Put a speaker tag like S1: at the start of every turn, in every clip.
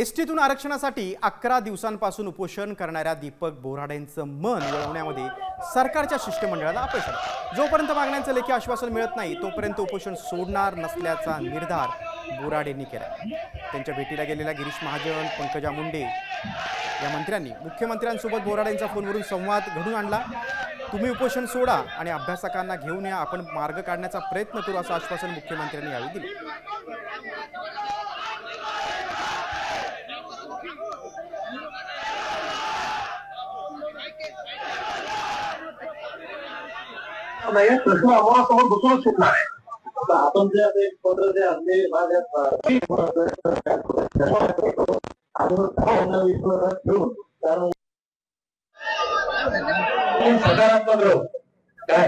S1: एसटीतून आरक्षणासाठी 11 दिवसांपासून उपोषण करणाऱ्या दीपक बोराडेंचं मन वळवण्यामध्ये सरकारच्या शिष्टमंडळाला अपयश आलं। जोपर्यंत मागण्यांचं लेखी आश्वासन मिळत नाही तोपर्यंत उपोषण सोडणार नसल्याचा निर्धार बोराडेंनी केला। त्यांच्या भेटीला गेलेल्या गिरीश महाजन, पंकजा मुंडे या मंत्र्यांनी मुख्यमंत्र्यांसोबत बोराडेंचा फोनवरून संवाद घडून आणला। तुम्ही उपोषण सोडा आणि अभ्यासकांना घेऊन या, आपण मार्ग काढण्याचा प्रयत्न करू असं आश्वासन मुख्यमंत्र्यांनी यावेळी दिले।
S2: नाही प्रश्न आम्हाला समोर बसूनच सुटणार आहे। आपण जे आता एक पत्र जे असले सकारात्मक राहू काय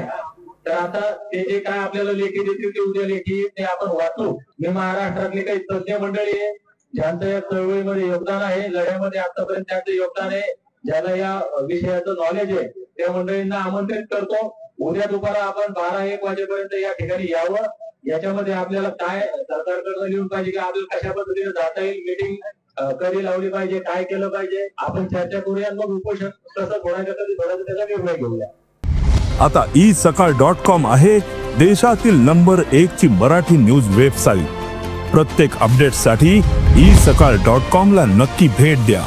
S2: तर आता ते जे काय आपल्याला लेखी देतील ते उद्या लेखी ते आपण वाचू। मी महाराष्ट्रातले काही तज्ञ मंडळी आहे ज्यांचं या चळवळीमध्ये योगदान आहे, लढ्यामध्ये आतापर्यंत त्यांचं योगदान आहे, ज्याला या विषयाचं नॉलेज आहे त्या मंडळींना आमंत्रित करतो। उद्या दुपारा आपण 12-1 वाजेपर्यंत या ठिकाणी यावं। याच्यामध्ये आपल्याला काय सरकारकडून लिहून पाहिजे की आपल्याला कशा पद्धतीने जाता येईल, मीटिंग कधी लावली पाहिजे, काय केलं पाहिजे, आपण चर्चा करूया। मग उपोषण कसं फोडायचं कधी फोडायचं त्याचा निर्णय घेऊया।
S3: आता isakal.com आहे देशातील नंबर 1 ची मराठी न्यूज वेबसाईट। प्रत्येक अपडेटसाठी isakal.com ला नक्की भेट द्या।